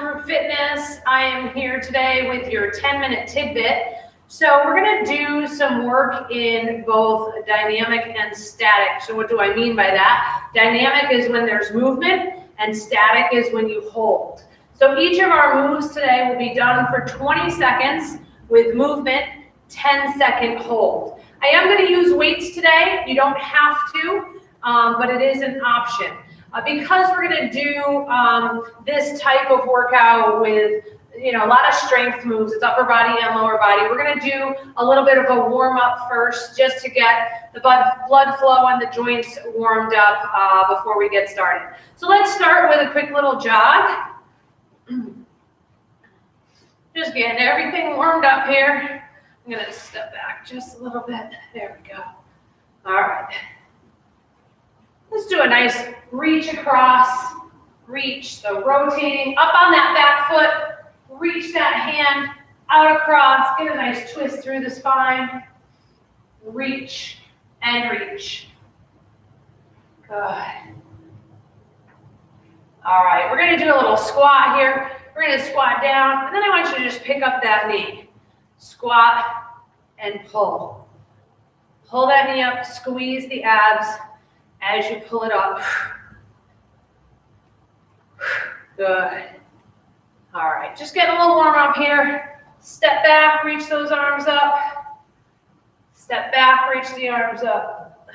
Group Fitness. I am here today with your 10-minute tidbit. So we're going to do some work in both dynamic and static. So what do I mean by that? Dynamic is when there's movement, and static is when you hold. So each of our moves today will be done for 20 seconds with movement, 10-second hold. I am going to use weights today. You don't have to, but it is an option. Because we're going to do this type of workout with, a lot of strength moves, it's upper body and lower body, we're going to do a little bit of a warm up first just to get the blood flow and the joints warmed up before we get started. So let's start with a quick little jog. Just getting everything warmed up here. I'm going to step back just a little bit. There we go. All right. Let's do a nice reach across, reach. So rotating up on that back foot, reach that hand out across, get a nice twist through the spine, reach and reach. Good. All right, we're gonna do a little squat here. We're gonna squat down, and then I want you to just pick up that knee. Squat and pull. Pull that knee up, squeeze the abs as you pull it up. Good. All right, just get a little warm up here. Step back, reach those arms up. Step back, reach the arms up.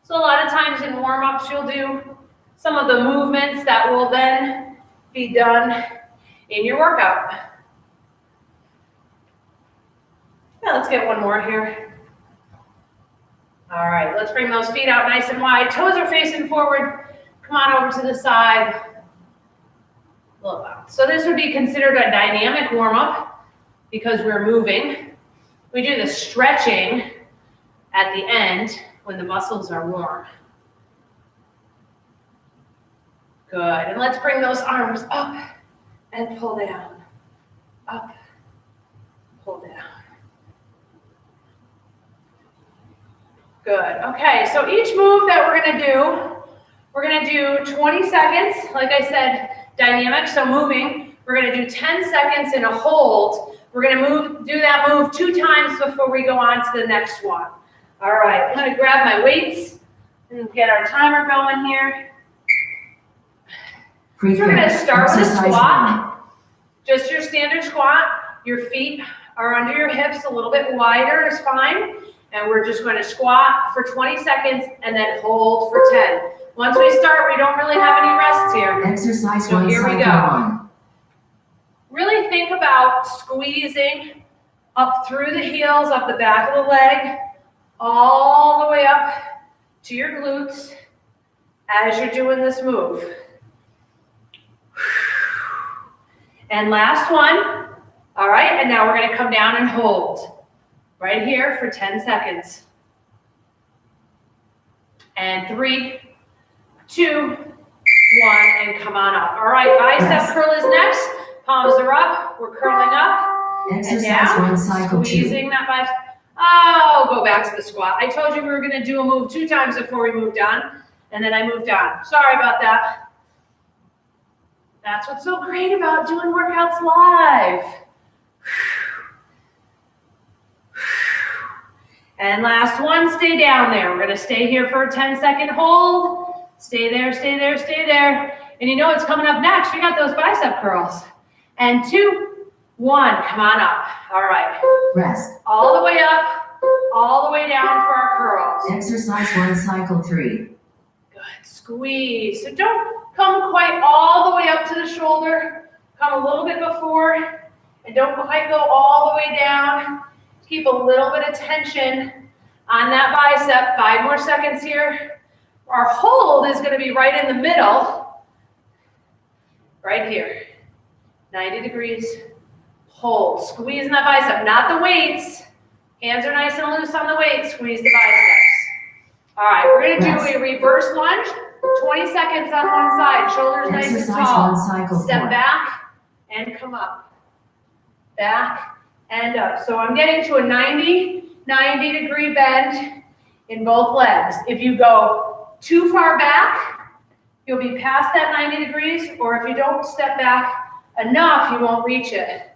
So a lot of times in warm-ups, you'll do some of the movements that will then be done in your workout. Now let's get one more here. All right, let's bring those feet out nice and wide. Toes are facing forward. Come on over to the side. A little bounce. So this would be considered a dynamic warm-up because we're moving. We do the stretching at the end when the muscles are warm. Good. And let's bring those arms up and pull down. Up, pull down. Good. Okay, so each move that we're going to do 20 seconds. Like I said, dynamic, so moving. We're going to do 10 seconds in a hold. We're going to do that move 2 times before we go on to the next one. All right, I'm going to grab my weights and get our timer going here. So we're going to start with a squat. Just your standard squat. Your feet are under your hips, a little bit wider is fine. And we're just going to squat for 20 seconds and then hold for 10. Once we start, we don't really have any rests here. Exercise so here we go. Really think about squeezing up through the heels of the back of the leg, all the way up to your glutes as you're doing this move. And last one. All right, and now we're going to come down and hold. Right here for 10 seconds. And 3, 2, 1, and come on up. All right, bicep curl is next. Palms are up. We're curling up. Exercise and down. 1, cycle 2. Squeezing that bicep. Oh, go back to the squat. I told you we were going to do a move 2 times before we moved on, and then I moved on. Sorry about that. That's what's so great about doing workouts live. And last one, stay down there. We're going to stay here for a 10-second hold. Stay there, stay there, stay there. And you know what's coming up next? We got those bicep curls. And 2, 1, come on up. All right. Rest. All the way up, all the way down for our curls. Exercise 1, cycle 3. Good. Squeeze. So don't come quite all the way up to the shoulder. Come a little bit before. And don't quite go all the way down. Keep a little bit of tension on that bicep. 5 more seconds here. Our hold is going to be right in the middle. Right here. 90 degrees. Hold. Squeezing that bicep, not the weights. Hands are nice and loose on the weights. Squeeze the biceps. All right, we're going to do a reverse lunge. 20 seconds on one side. Shoulders nice and tall. Step back and come up. Back and up. So I'm getting to a 90 degree bend in both legs. If you go too far back, you'll be past that 90 degrees, or if you don't step back enough, you won't reach it.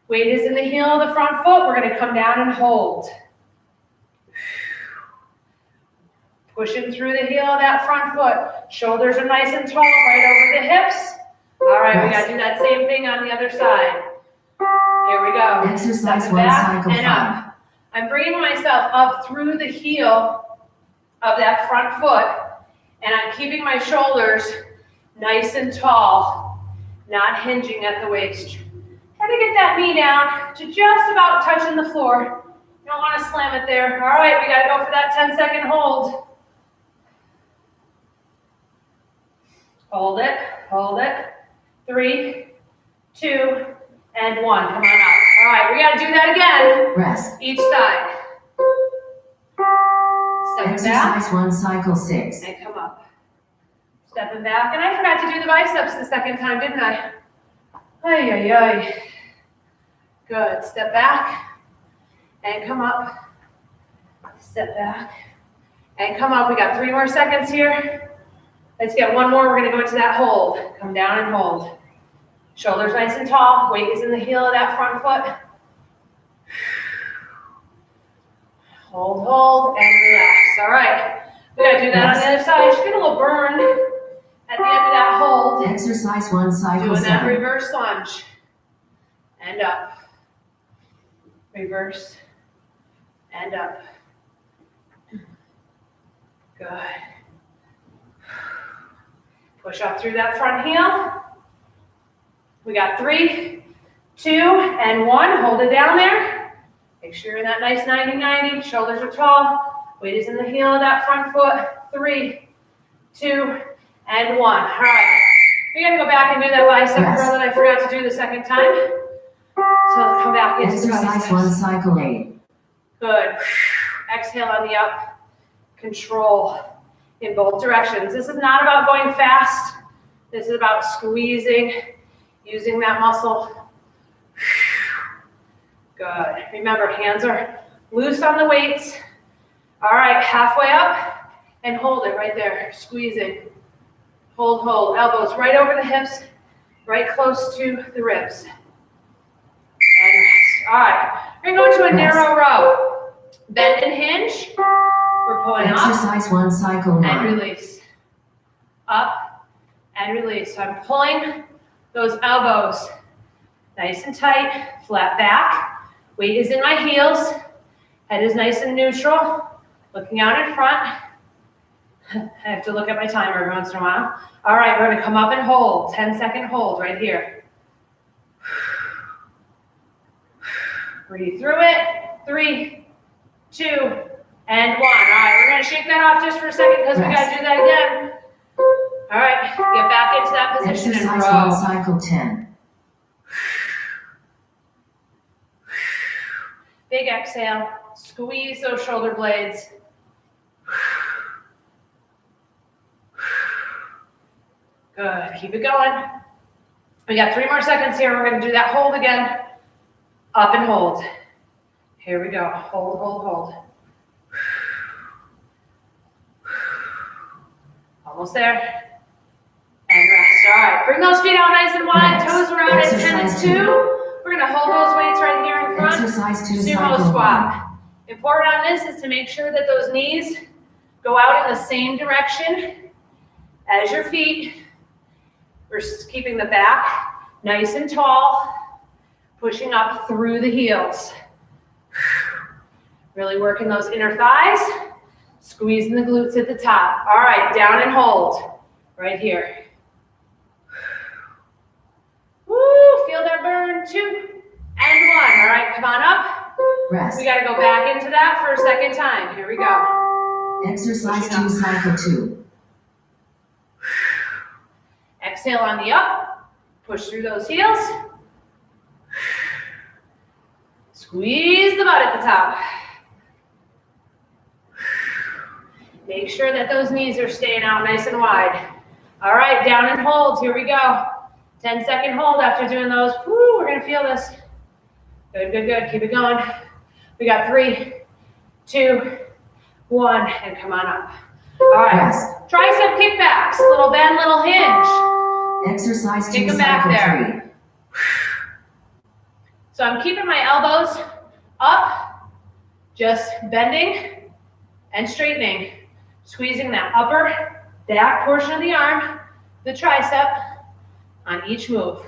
Weight is in the heel of the front foot. We're gonna come down and hold. Pushing through the heel of that front foot. Shoulders are nice and tall, right over the hips. All right, we gotta do that same thing on the other side. Here we go. Exercise Step 1, back cycle and 5. up. I'm bringing myself up through the heel of that front foot, and I'm keeping my shoulders nice and tall, not hinging at the waist. Try to get that knee down to just about touching the floor. You don't want to slam it there. All right, we gotta go for that 10-second hold. Hold it, hold it. 3, 2, and 1. Come on up. All right, we gotta do that again. Rest. Each side. Step back. Exercise 1, cycle 6. And come up. Stepping back. And I forgot to do the biceps the second time, didn't I? Ay, ay, ay. Good. Step back. And come up. Step back. And come up. We got 3 more seconds here. Let's get one more. We're going to go into that hold. Come down and hold. Shoulders nice and tall. Weight is in the heel of that front foot. Hold, hold, and relax. All right. We got to do that on the other side. Just get a little burn at the end of that hold. Exercise 1, cycle Doing 7. that reverse lunge. And up. Reverse. And up. Good. Push up through that front heel. We got 3, 2, and 1. Hold it down there. Make sure you're in that nice 90-90. Shoulders are tall. Weight is in the heel of that front foot. 3, 2, and 1. All right. We gotta go back and do that bicep curl that I forgot to do the second time. So come back into Exercise 1, cycle 8. Good. Exhale on the up. Control in both directions. This is not about going fast. This is about squeezing, using that muscle. Good. Remember, hands are loose on the weights. All right, halfway up and hold it right there. Squeezing. Hold, hold. Elbows right over the hips, right close to the ribs. And rest. All right, we're going to go to a narrow row. Bend and hinge. We're pulling up. Exercise 1, cycle 9. And release. Up and release. So I'm pulling those elbows nice and tight, flat back. Weight is in my heels. Head is nice and neutral. Looking out in front. I have to look at my timer every once in a while. All right, we're going to come up and hold. 10-second hold right here. Breathe through it. 3, 2, and 1. All right, we're going to shake that off just for a second because we got to do that again. All right, get back into that position and Exercise row. 1, cycle 10. Big exhale. Squeeze those shoulder blades. Good. Keep it going. We got 3 more seconds here. We're going to do that hold again. Up and hold. Here we go. Hold, hold, hold. Almost there. And rest. All right. Bring those feet out nice and wide. Toes are out at 10 and 2. We're going to hold those weights right here in front. Exercise 2, Sumo cycle 1. squat. Important on this is to make sure that those knees go out in the same direction as your feet. We're keeping the back nice and tall, pushing up through the heels. Really working those inner thighs, squeezing the glutes at the top. All right, down and hold right here. Woo, feel that burn. 2 and 1. All right, come on up. Rest. We got to go back into that for a second time. Here we go. Exercise 2, cycle 2. Exhale on the up. Push through those heels. Squeeze the butt at the top. Make sure that those knees are staying out nice and wide. All right, down and hold. Here we go. 10-second hold after doing those. Woo, we're going to feel this. Good, good, good. Keep it going. We got 3, 2, 1, and come on up. All right. Rest. Tricep kickbacks. Little bend, little hinge. Exercise Kick 2, them back cycle there. 3. So I'm keeping my elbows up, just bending and straightening, squeezing that upper back portion of the arm, the tricep, on each move.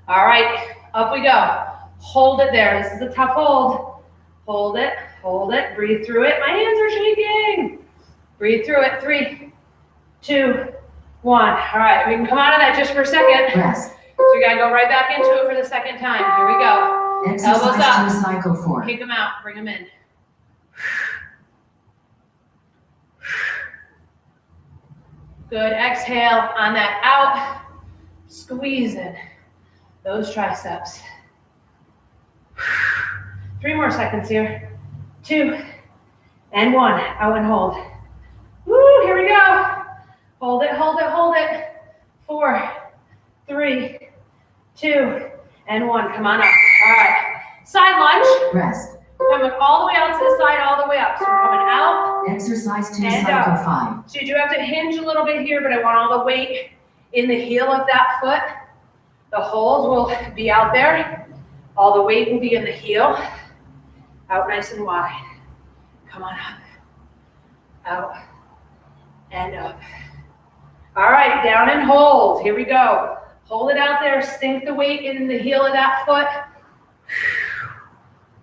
All right, up we go. Hold it there. This is a tough hold. Hold it, breathe through it. My hands are shaking. Breathe through it. 3, 2, 1. All right, we can come out of that just for a second. Rest. So we gotta go right back into it for the second time. Here we go. Elbows up. Exercise 2, cycle 4. Kick them out, bring them in. Good, exhale on that out. Squeezing those triceps. 3 more seconds here. 2 and 1, out and hold. Woo, here we go. Hold it, hold it, hold it. 4, 3, 2, and 1, come on up. All right, side lunge. Rest. Coming all the way out to the side, all the way up. So we're coming out. Exercise 2, And cycle up. 5. So you do have to hinge a little bit here, but I want all the weight in the heel of that foot. The holes will be out there. All the weight will be in the heel. Out nice and wide. Come on up. Out and up. All right, down and hold. Here we go. Hold it out there. Sink the weight in the heel of that foot.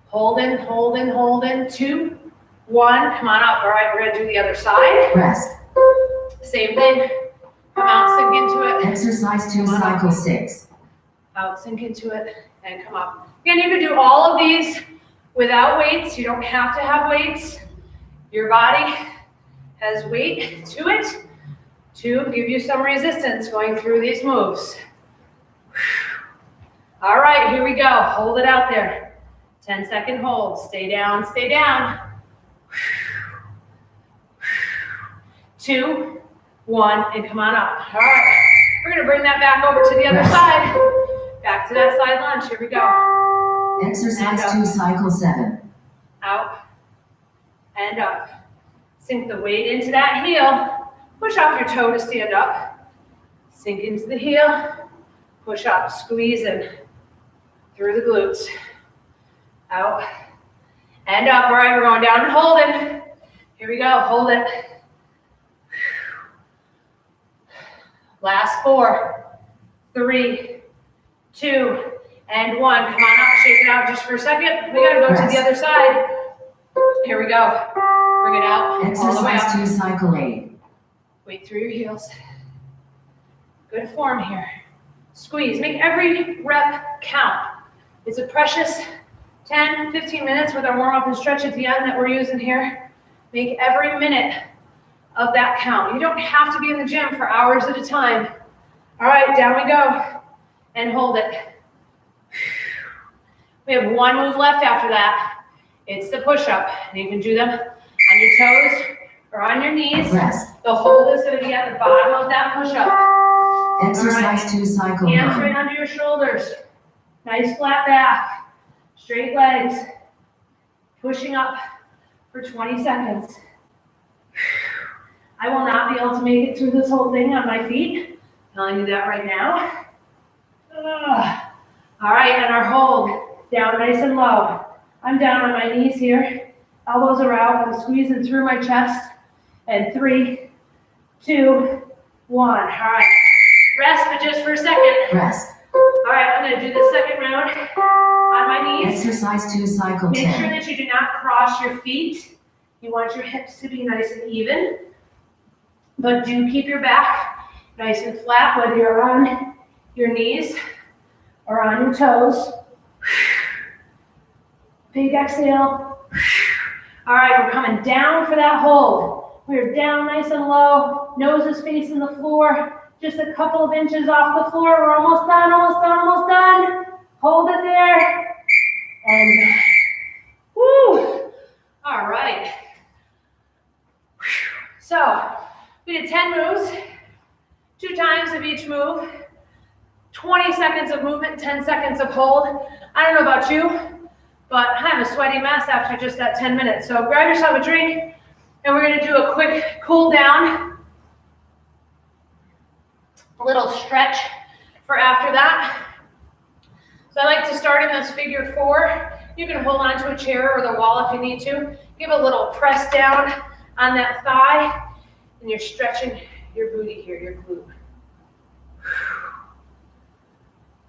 Holding, holding, holding. 2, 1. Come on up. All right, we're going to do the other side. Rest. Same thing. Come out, sink into it. Exercise 2, cycle 6. Out, sink into it, and come up. Again, you can do all of these without weights. You don't have to have weights. Your body has weight to it to give you some resistance going through these moves. All right, here we go. Hold it out there. 10-second hold. Stay down, stay down. 2, 1, and come on up. All right, we're gonna bring that back over to the other side. Back to that side lunge. Here we go. Exercise 2, cycle 7. Out and up. Sink the weight into that heel. Push off your toe to stand up. Sink into the heel. Push up, squeezing through the glutes. Out and up. All right, we're going down and holding. Here we go, hold it. Last 4, 3, 2, and 1. Come on up, shake it out just for a second. We gotta go to the other side. Here we go. Bring it out, all the way Exercise up. 2, cycle 8. Weight through your heels. Good form here. Squeeze, make every rep count. It's a precious 10, 15 minutes with our warm up and stretch at the end that we're using here. Make every minute of that count. You don't have to be in the gym for hours at a time. All right, down we go. And hold it. We have 1 move left after that. It's the push-up. And you can do them on your toes or on your knees. Rest. The hold is going to be at the bottom of that push-up. Exercise 2, cycle Hands right 9. under your shoulders. Nice flat back. Straight legs. Pushing up for 20 seconds. I will not be able to make it through this whole thing on my feet. I'm telling you that right now. All right, and our hold. Down nice and low. I'm down on my knees here. Elbows are out. I'm squeezing through my chest. And 3, 2, 1. All right. Rest, but just for a second. Rest. All right, I'm going to do the second round on my knees. Exercise 2, cycle Make 10. sure that you do not cross your feet. You want your hips to be nice and even. But do keep your back nice and flat, whether you're on your knees or on your toes. Big exhale. All right, we're coming down for that hold. We're down nice and low. Nose is facing the floor. Just a couple of inches off the floor. We're almost done, almost done, almost done. Hold it there. And woo. All right. So we did 10 moves, 2 times of each move, 20 seconds of movement, 10 seconds of hold. I don't know about you, but I'm a sweaty mess after just that 10 minutes. So grab yourself a drink, And we're gonna do a quick cool down, a little stretch for after that. So I like to start in this figure 4. You can hold on to a chair or the wall if you need to. Give a little press down on that thigh, and you're stretching your booty here, your glute.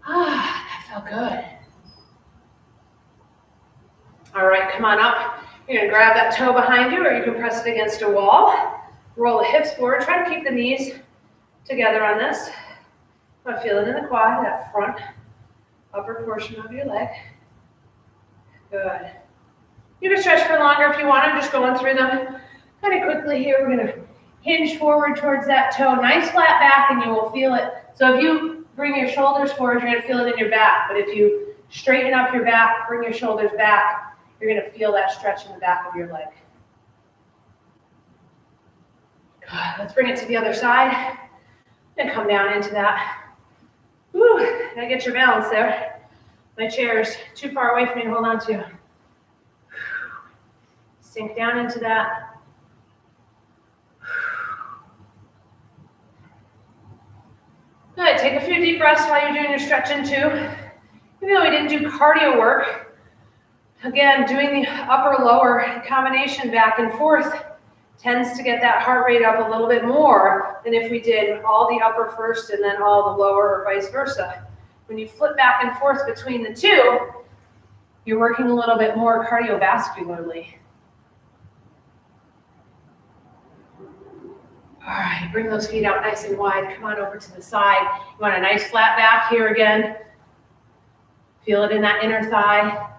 Ah, that felt good. All right, come on up. You're gonna grab that toe behind you, or you can press it against a wall. Roll the hips forward. Try to keep the knees together on this. I'm feeling in the quad, that front upper portion of your leg. Good. You can stretch for longer if you want. I'm just going through them kind of quickly here. We're gonna hinge forward towards that toe. Nice flat back, and you will feel it. So if you bring your shoulders forward, you're gonna feel it in your back. But if you straighten up your back, bring your shoulders back, you're gonna feel that stretch in the back of your leg. Good. Let's bring it to the other side and come down into that. Woo, gotta get your balance there. My chair's too far away for me to hold on to. Sink down into that. Good, take a few deep breaths while you're doing your stretching too. Even though we didn't do cardio work, again, doing the upper-lower combination back and forth tends to get that heart rate up a little bit more than if we did all the upper first and then all the lower, or vice versa. When you flip back and forth between the two, you're working a little bit more cardiovascularly. All right, bring those feet out nice and wide. Come on over to the side. You want a nice flat back here again. Feel it in that inner thigh.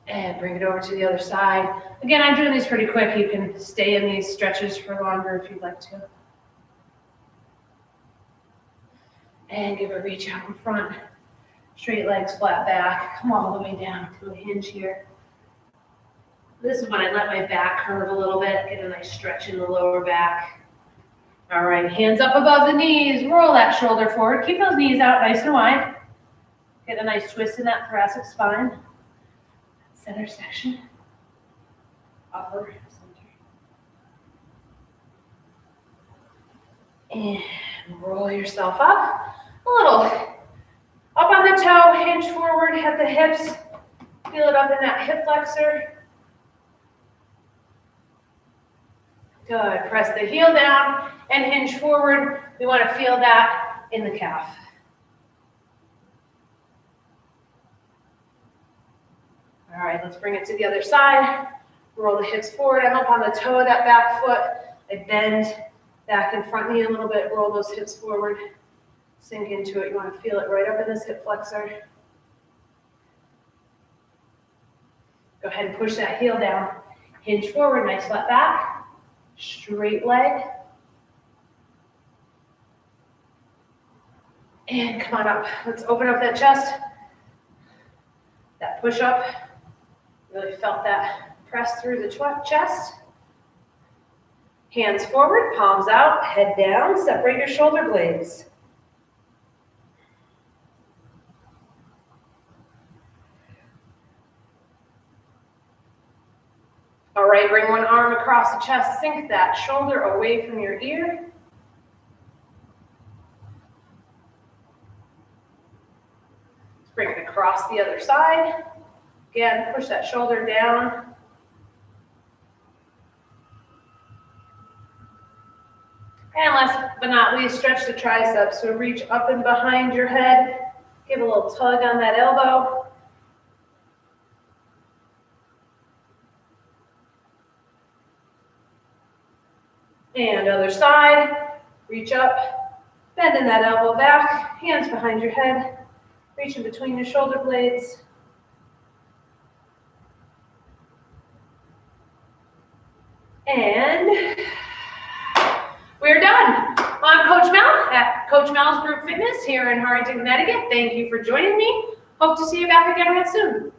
And bring it over to the other side. Again, I'm doing these pretty quick. You can stay in these stretches for longer if you'd like to. And give a reach out in front. Straight legs, flat back. Come all the way down to a hinge here. This is when I let my back curve a little bit, get a nice stretch in the lower back. All right, hands up above the knees. Roll that shoulder forward. Keep those knees out nice and wide. Get a nice twist in that thoracic spine. Center section, upper center. And roll yourself up. A little up on the toe, hinge forward at the hips. Feel it up in that hip flexor. Good, press the heel down and hinge forward. We want to feel that in the calf. All right, let's bring it to the other side. Roll the hips forward. I'm up on the toe of that back foot. I bend back and front knee a little bit. Roll those hips forward. Sink into it. You want to feel it right up in this hip flexor. Go ahead and push that heel down. Hinge forward, nice flat back. Straight leg. And come on up. Let's open up that chest. That push up. Really felt that press through the chest. Hands forward, palms out, head down, separate your shoulder blades. All right, bring one arm across the chest, sink that shoulder away from your ear. Let's bring it across the other side. Again, push that shoulder down. And last but not least, stretch the triceps. So reach up and behind your head. Give a little tug on that elbow. And other side. Reach up, bending that elbow back, hands behind your head. Reach in between your shoulder blades. And we're done. I'm Coach Mel at Coach Mel's Group Fitness here in Harrington, Connecticut. Thank you for joining me. Hope to see you back again real soon.